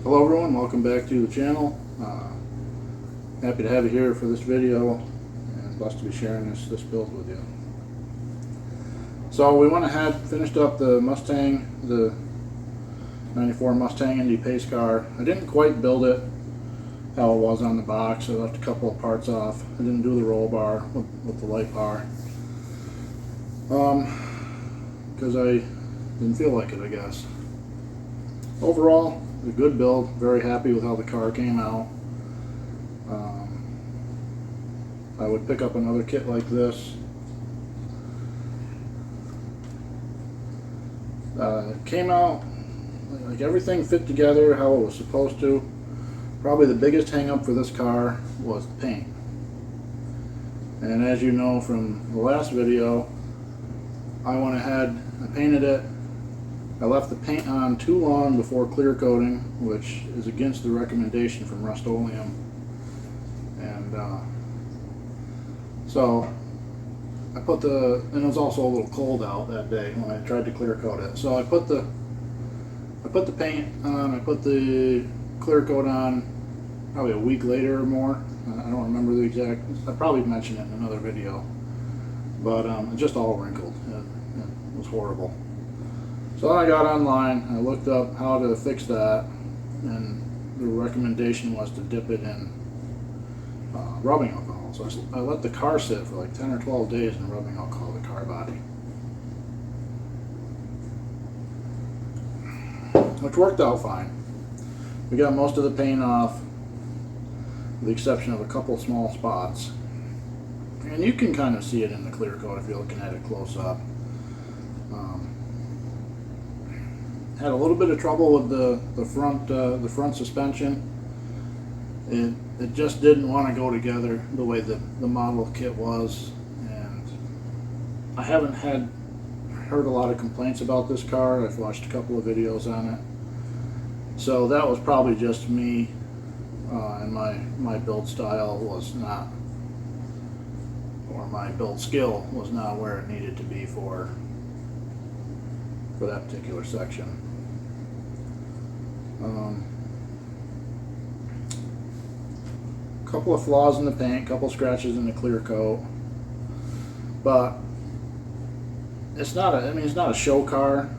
Hello everyone, welcome back to the channel. Happy to have you here for this video and blessed to be sharing this build with you. So we went ahead, finished up the Mustang, the 94 Mustang Indy pace car. I didn't quite build it how it was on the box. I left a couple of parts off. I didn't do the roll bar with the light bar because I didn't feel like it, I guess. Overall, a good build. Very happy with how the car came out. I would pick up another kit like this. It came out like everything fit together how it was supposed to. Probably the biggest hang up for this car was the paint. And as you know from the last video, I went ahead, I painted it. I left the paint on too long before clear coating, which is against the recommendation from Rust-Oleum. And so I put and it was also a little cold out that day when I tried to clear coat it. So I put the paint on, I put the clear coat on probably a week later or more. I don't remember the exact, I probably mentioned it in another video. But it just all wrinkled. It was horrible. So then I got online, I looked up how to fix that, and the recommendation was to dip it in rubbing alcohol. So I let the car sit for like 10 or 12 days in rubbing alcohol, the car body. Which worked out fine. We got most of the paint off, with the exception of a couple small spots. And you can kind of see it in the clear coat if you're looking at it close up. Had a little bit of trouble with the front suspension. It just didn't want to go together the way the model kit was, and I haven't heard a lot of complaints about this car. I've watched a couple of videos on it, so that was probably just me, and my build style was not, or my build skill was not where it needed to be for that particular section. Couple of flaws in the paint, couple scratches in the clear coat, but it's not a show car.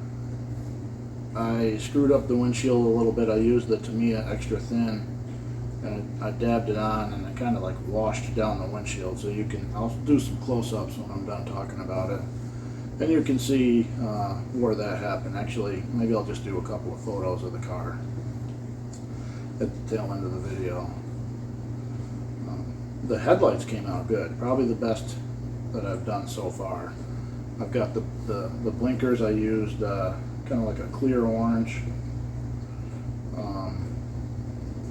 I screwed up the windshield a little bit. I used the Tamiya extra thin, and I dabbed it on, and it kind of like washed down the windshield. So I'll do some close-ups when I'm done talking about it. And you can see where that happened. Actually, maybe I'll just do a couple of photos of the car at the tail end of the video. The headlights came out good. Probably the best that I've done so far. I've got the blinkers. I used kind of like a clear orange.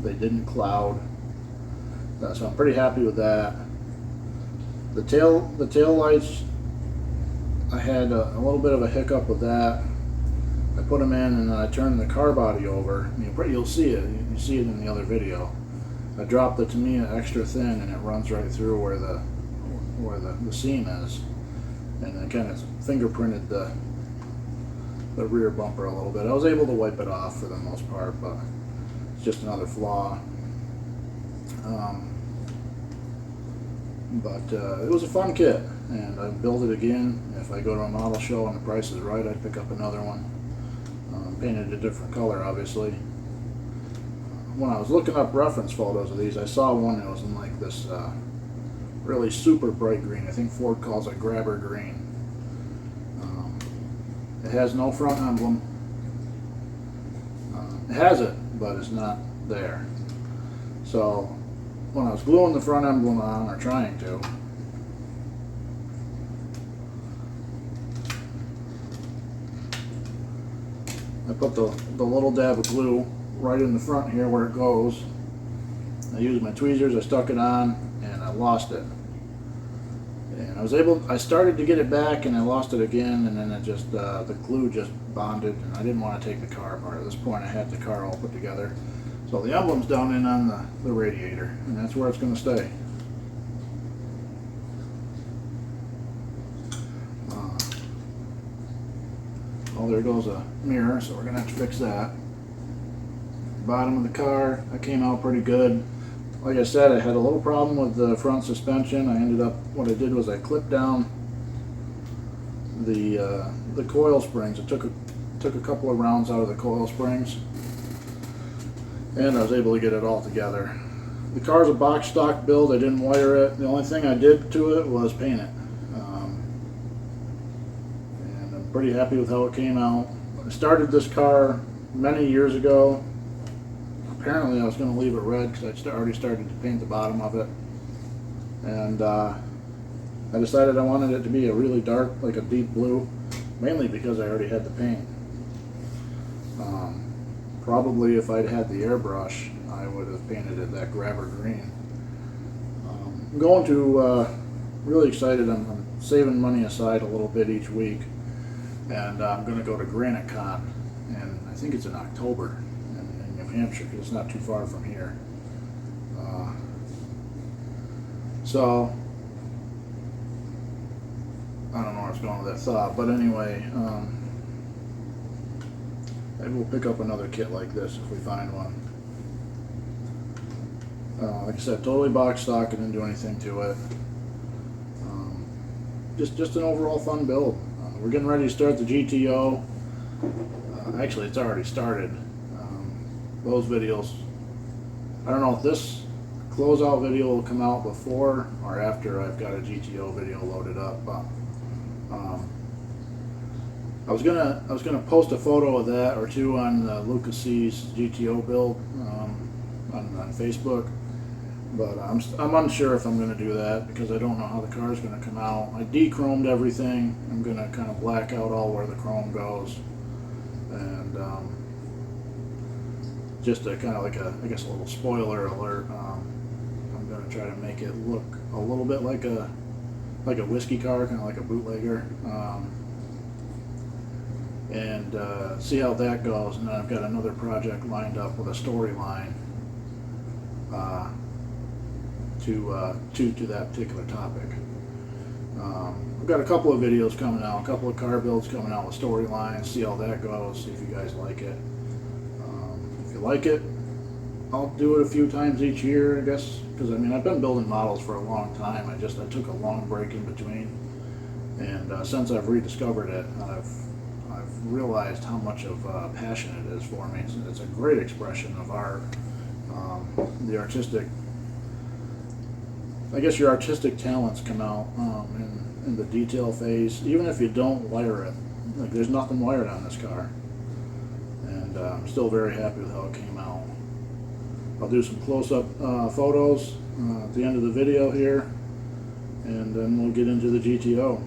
They didn't cloud. So I'm pretty happy with that. The tail lights, I had a little bit of a hiccup with that. I put them in and then I turned the car body over. You'll see it. You see it in the other video. I dropped the Tamiya extra thin and it runs right through where the seam is, and it kind of fingerprinted the rear bumper a little bit. I was able to wipe it off for the most part, but it's just another flaw. But it was a fun kit, and I'd build it again. If I go to a model show and the price is right, I'd pick up another one. Painted a different color, obviously. When I was looking up reference photos of these, I saw one that was in like this really super bright green. I think Ford calls it grabber green. It has no front emblem. It has it, but it's not there. So when I was gluing the front emblem on, or trying to, I put the little dab of glue right in the front here where it goes. I used my tweezers, I stuck it on, and I lost it. And I started to get it back and I lost it again, and then it just, the glue just bonded, and I didn't want to take the car apart. At this point I had the car all put together. So the emblem's down in on the radiator, and that's where it's going to stay. Oh, there goes a mirror, so we're going to have to fix that. bottom of the car. That came out pretty good. Like I said, I had a little problem with the front suspension. I ended up, what I did was I clipped down the coil springs. It took a couple of rounds out of the coil springs, and I was able to get it all together. The car's a box stock build. I didn't wire it. The only thing I did to it was paint it, and I'm pretty happy with how it came out. I started this car many years ago. Apparently I was going to leave it red because I already started to paint the bottom of it, and I decided I wanted it to be a really dark, like a deep blue, mainly because I already had the paint. Probably if I'd had the airbrush, I would have painted it that grabber green. I'm going to, really excited, I'm saving money aside a little bit each week, and I'm going to go to Granite Con, and I think it's in October in New Hampshire, because it's not too far from here. So I don't know where I was going with that thought, but anyway, maybe we'll pick up another kit like this if we find one. Like I said, totally box stock. I didn't do anything to it. Just an overall fun build. We're getting ready to start the GTO. Actually, it's already started. Those videos, I don't know if this closeout video will come out before or after I've got a GTO video loaded up. I was gonna post a photo of that or two on Lucas C's GTO build on Facebook, but I'm unsure if I'm gonna do that because I don't know how the car is gonna come out. I de-chromed everything. I'm gonna kind of black out all where the chrome goes, and just a kind of like I guess a little spoiler alert. I'm gonna try to make it look a little bit like a whiskey car, kind of like a bootlegger. And see how that goes. And then I've got another project lined up with a storyline to that particular topic. I've got a couple of videos coming out, a couple of car builds coming out with storylines. See how that goes. See if you guys like it. If you like it, I'll do it a few times each year, I guess. Because I mean, I've been building models for a long time. I took a long break in between, and since I've rediscovered it, I've realized how much of a passion it is for me. It's a great expression of art. The artistic, I guess your artistic talents come out in the detail phase, even if you don't wire it. Like there's nothing wired on this car, and I'm still very happy with how it came out. I'll do some close-up photos at the end of the video here, and then we'll get into the GTO.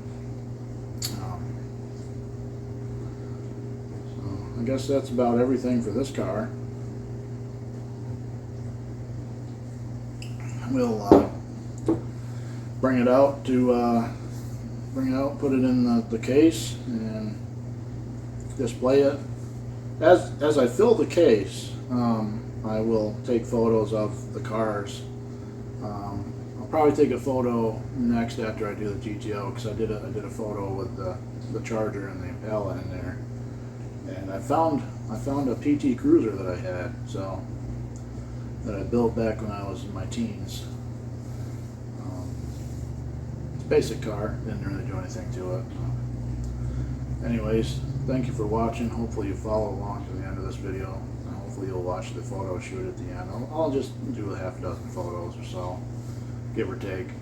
I guess that's about everything for this car. We'll bring it out, put it in the case, and display it. As I fill the case, I will take photos of the cars. I'll probably take a photo next after I do the GTO, because I did a photo with the Charger and the Impala in there. And I found a PT Cruiser that I had, that I built back when I was in my teens. It's a basic car, didn't really do anything to it. Anyways, thank you for watching. Hopefully you follow along to the end of this video. And hopefully you'll watch the photo shoot at the end. I'll just do a half a dozen photos or so, give or take.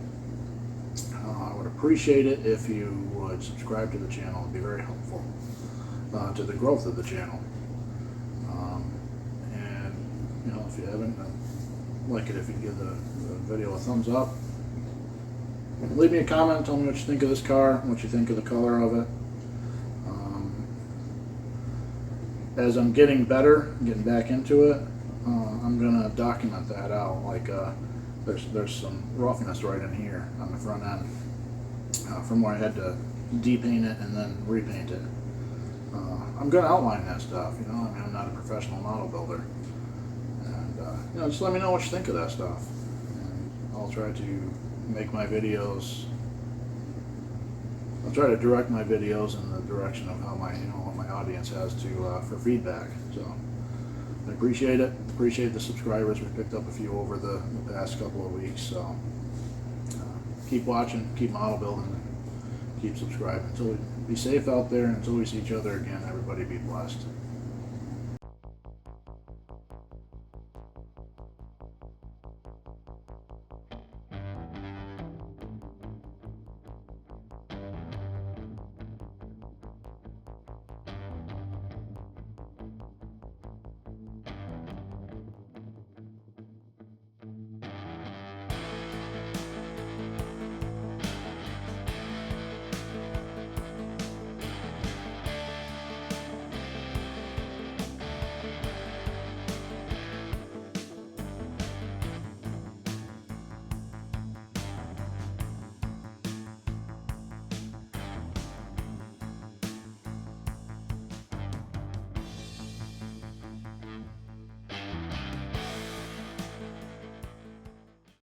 I would appreciate it if you would subscribe to the channel. It would be very helpful to the growth of the channel. And you know, if you haven't, I'd like it if you give the video a thumbs up. Leave me a comment, tell me what you think of this car, what you think of the color of it. As I'm getting better, getting back into it, I'm gonna document that out. Like there's some roughness right in here on the front end from where I had to depaint it and then repaint it. I'm going to outline that stuff, you know. I mean, I'm not a professional model builder, and you know, just let me know what you think of that stuff, and I'll try to make my videos. I'll try to direct my videos in the direction of how what my audience has to for feedback. So, appreciate it. Appreciate the subscribers. We picked up a few over the past couple of weeks. So keep watching, keep model building, and keep subscribing. Until we be safe out there, until we see each other again, everybody be blessed.